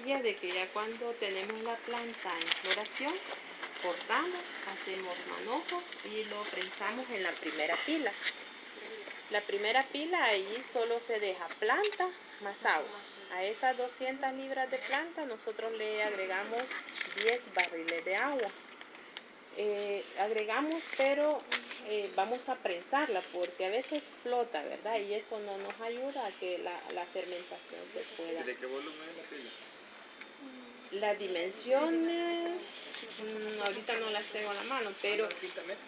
Y es de que ya cuando tenemos la planta en floración, cortamos, hacemos manojos y lo prensamos en la primera pila. La primera pila ahí solo se deja planta más agua. A esas 200 libras de planta nosotros le agregamos 10 barriles de agua. Agregamos, pero vamos a prensarla porque a veces flota, ¿verdad? Y eso no nos ayuda a que la fermentación se pueda. ¿De qué volumen es la pila? Las dimensiones, ahorita no las tengo a la mano, pero... ¿50 metros?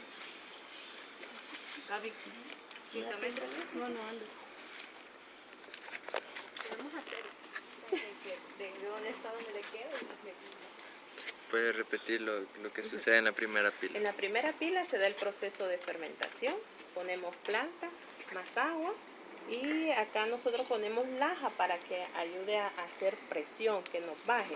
Gaby, 50 metros. No ando. Podemos hacer de dónde está, dónde le queda. ¿Puedes repetir lo que sucede en la primera pila? En la primera pila se da el proceso de fermentación. Ponemos planta más agua y acá nosotros ponemos laja para que ayude a hacer presión, que nos baje.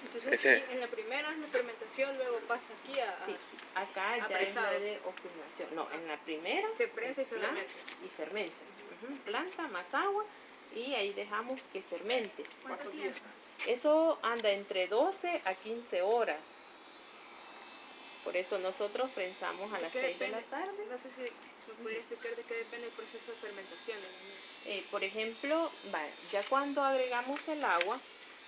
Entonces en la primera es la fermentación, luego pasa aquí a... Sí, acá ya es la de oxigenación. No, en la primera se prensa y fermenta. fermenta. Planta más agua y ahí dejamos que fermente. ¿Cuánto tiempo? Eso anda entre 12 a 15 horas. Por eso nosotros prensamos a las 6 de la tarde. No sé si me puede explicar de qué depende el proceso de fermentación. Por ejemplo, ya cuando agregamos el agua,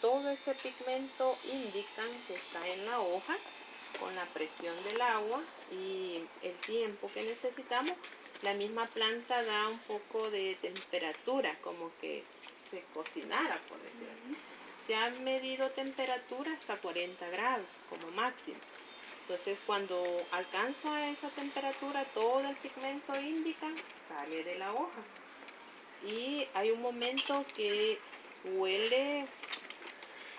todo ese pigmento indican que está en la hoja con la presión del agua y el tiempo que necesitamos. La misma planta da un poco de temperatura, como que se cocinara, por decirlo así. Se han medido temperatura hasta 40 grados como máximo. Entonces cuando alcanza esa temperatura, todo el pigmento indica sale de la hoja. Y hay un momento que huele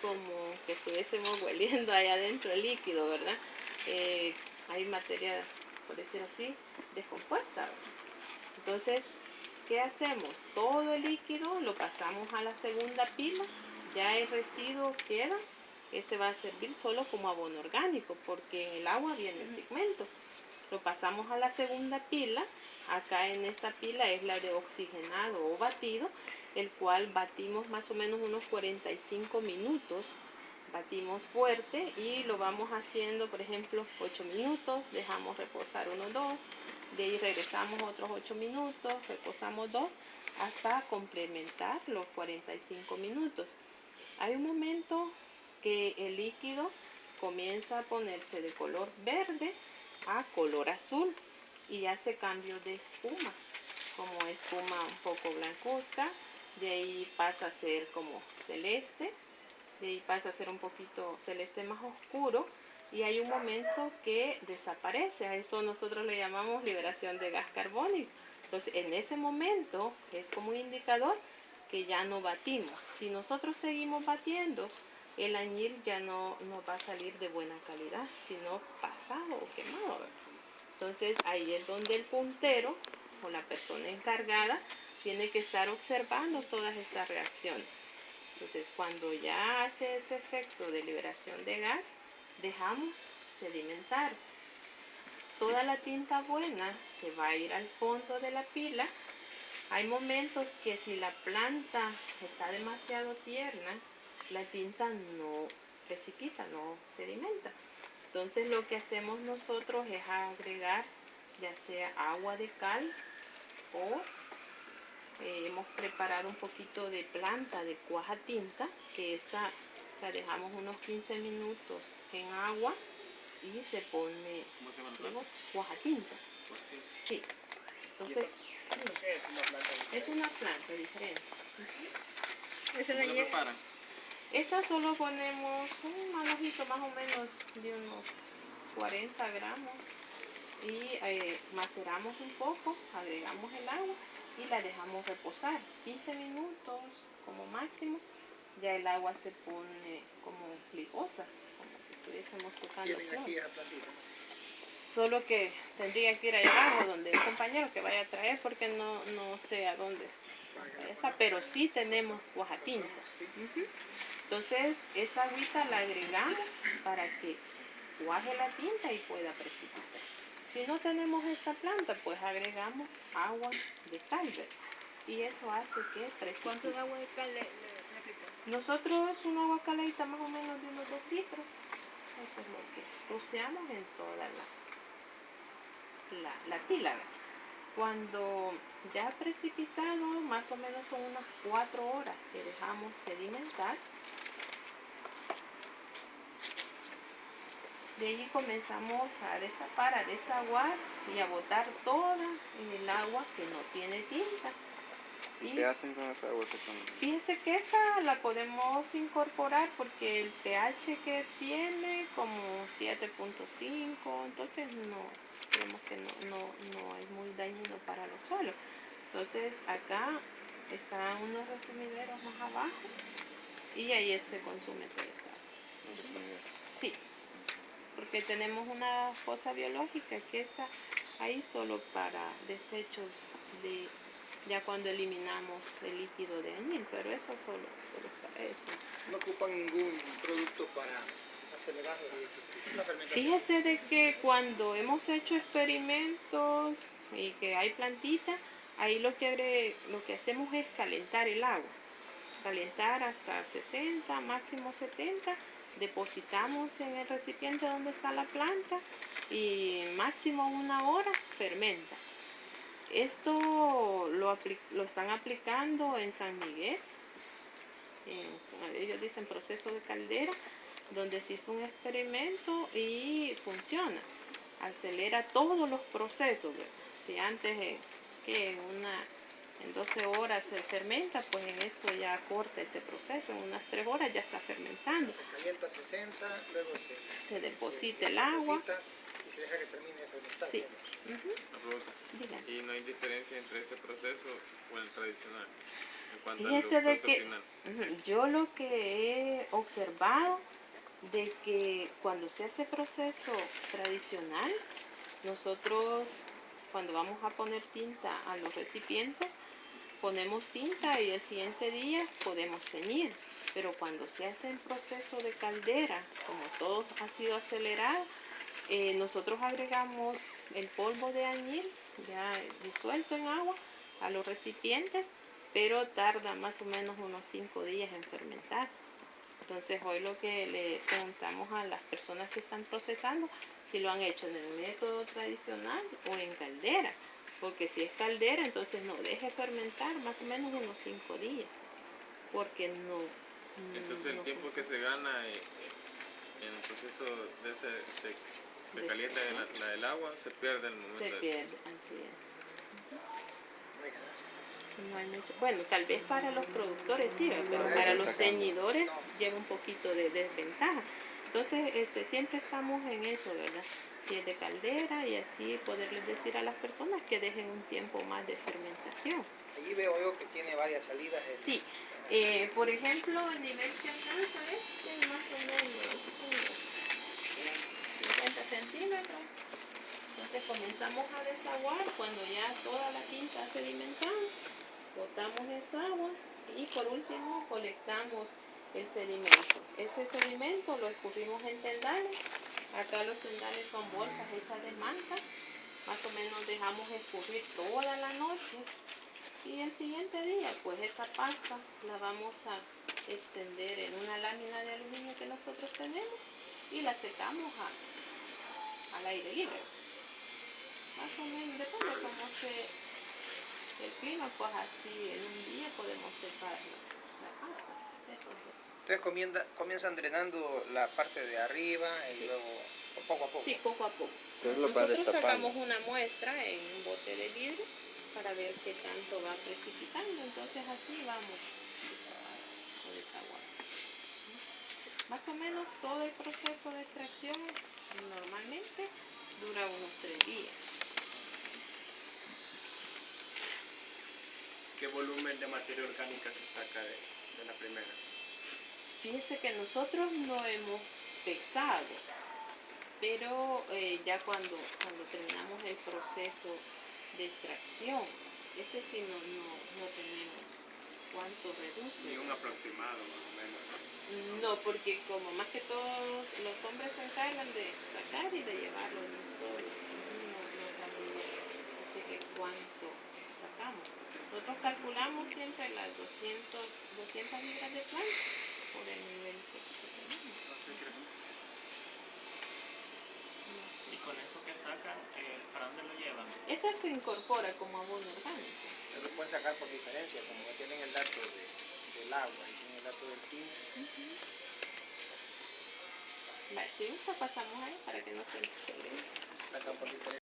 como que estuviésemos hueliendo allá adentro el líquido, ¿verdad? Hay materia, por decir así, descompuesta, ¿verdad? Entonces, ¿qué hacemos? Todo el líquido lo pasamos a la segunda pila, ya el residuo queda, ese va a servir solo como abono orgánico, porque en el agua viene el pigmento. Lo pasamos a la segunda pila, acá en esta pila es la de oxigenado o batido, el cual batimos más o menos unos 45 minutos, batimos fuerte y lo vamos haciendo, por ejemplo, 8 minutos, dejamos reposar unos 2, de ahí regresamos otros 8 minutos, reposamos 2, hasta complementar los 45 minutos. Hay un momento que el líquido comienza a ponerse de color verde a color azul y hace cambio de espuma, como espuma un poco blancuzca, de ahí pasa a ser como celeste, de ahí pasa a ser un poquito celeste más oscuro y hay un momento que desaparece. A eso nosotros le llamamos liberación de gas carbónico. Entonces en ese momento es como un indicador que ya no batimos. Si nosotros seguimos batiendo, el añil ya no va a salir de buena calidad, sino pasado o quemado. Entonces ahí es donde el puntero o la persona encargada tiene que estar observando todas estas reacciones. Entonces cuando ya hace ese efecto de liberación de gas, dejamos sedimentar. Toda la tinta buena se va a ir al fondo de la pila. Hay momentos que si la planta está demasiado tierna, la tinta no precipita, no sedimenta. Entonces lo que hacemos nosotros es agregar ya sea agua de cal o hemos preparado un poquito de planta de cuaja tinta, que esa la dejamos unos 15 minutos en agua y se pone luego cuaja tinta. Sí. Entonces, es una planta diferente. ¿Esa ¿Cómo la preparan? Esta solo ponemos un manojito más o menos de unos 40 gramos y maceramos un poco, agregamos el agua y la dejamos reposar 15 minutos como máximo. Ya el agua se pone como plicosa, como si estuviésemos tocando flores. Solo que tendría que ir allá abajo donde un compañero que vaya a traer porque no sé a dónde está, pero sí tenemos cuajatinta. Entonces esa agüita la agregamos para que cuaje la tinta y pueda precipitar. Si no tenemos esta planta, pues agregamos agua de cal, y eso hace que precipite. ¿Cuánto de agua de cal le aplicamos? Nosotros una agua caladita más o menos de unos 2 litros. Eso es lo que rociamos en toda la pila. Cuando ya ha precipitado, más o menos son unas 4 horas que dejamos sedimentar. De ahí comenzamos a destapar, a desaguar y a botar toda el agua que no tiene tinta. ¿Y qué hacen con esa agua que son? Fíjese que esta la podemos incorporar porque el pH que tiene como 7.5, entonces no, creemos que no es muy dañino para los suelos. Entonces acá están unos resumideros más abajo y ahí se consume toda esa agua. Sí, porque tenemos una fosa biológica que está ahí solo para desechos de ya cuando eliminamos el líquido de añil, pero eso solo es para eso. ¿No ocupan ningún producto para acelerar la fermentación? Fíjese de que cuando hemos hecho experimentos y que hay plantitas, ahí lo que hacemos es calentar el agua, calentar hasta 60, máximo 70, depositamos en el recipiente donde está la planta y máximo 1 hora fermenta. Esto lo están aplicando en San Miguel, ellos dicen proceso de caldera, donde se hizo un experimento y funciona, acelera todos los procesos. Si antes en 12 horas se fermenta, pues en esto ya corta ese proceso, en unas 3 horas ya está fermentando. Se calienta a 60, luego se deposita el agua y se deja que termine de fermentar. Sí. Una pregunta. Diga. ¿Y no hay diferencia entre este proceso o el tradicional? En cuanto Fíjese al de producto que final. yo lo que he observado de que cuando se hace proceso tradicional, nosotros cuando vamos a poner tinta a los recipientes, ponemos tinta y el siguiente día podemos teñir. Pero cuando se hace el proceso de caldera, como todo ha sido acelerado, nosotros agregamos el polvo de añil ya disuelto en agua a los recipientes, pero tarda más o menos unos 5 días en fermentar. Entonces hoy lo que le preguntamos a las personas que están procesando si lo han hecho en el método tradicional o en caldera, porque si es caldera entonces no deje fermentar más o menos unos 5 días, porque no. Entonces el tiempo funciona. que se gana en el proceso de ese se calienta el agua, se pierde el momento. Se pierde, así es. No hay mucho. Bueno, tal vez para los productores sí, pero para los teñidores lleva un poquito de desventaja. Entonces, siempre estamos en eso, ¿verdad? Si es de caldera y así poderles decir a las personas que dejen un tiempo más de fermentación. Allí veo yo que tiene varias salidas. Sí, por ejemplo, el nivel que alcanza es más o menos 50 centímetros. Entonces comenzamos a desaguar cuando ya toda la tinta ha sedimentado, botamos esa agua y por último colectamos el sedimento. Ese sedimento lo escurrimos en tendales. Acá los tendales son bolsas hechas de manta. Más o menos dejamos escurrir toda la noche y el siguiente día pues esa pasta la vamos a extender en una lámina de aluminio que nosotros tenemos y la secamos al aire libre. Más o menos, depende cómo el clima, pues así en un día podemos secar la pasta. Eso es eso. Entonces comienzan drenando la parte de arriba y luego poco a poco. Sí, poco a poco. Entonces lo van Nosotros destapando. sacamos una muestra en un bote de vidrio para ver qué tanto va precipitando. Entonces así vamos a desaguar. Más o menos todo el proceso de extracción normalmente dura unos 3 días. ¿Qué volumen de materia orgánica se saca de la primera? Fíjese que nosotros no hemos pesado, pero ya cuando terminamos el proceso de extracción, ese sí no tenemos cuánto reduce. Ni un aproximado más o menos, ¿no? No, porque como más que todos los hombres se encargan de sacar y de llevarlo en solo, no sabría decirle cuánto sacamos. nosotros calculamos siempre las 200 libras de planta por el nivel que tenemos. Y con eso que sacan, ¿para dónde lo llevan? Eso se incorpora como abono orgánico. Se lo pueden sacar por diferencia, como tienen el dato del agua y tienen el dato del tinte. Vale, si gusta pasamos ahí para que no se nos olvide. Sacan por diferencia.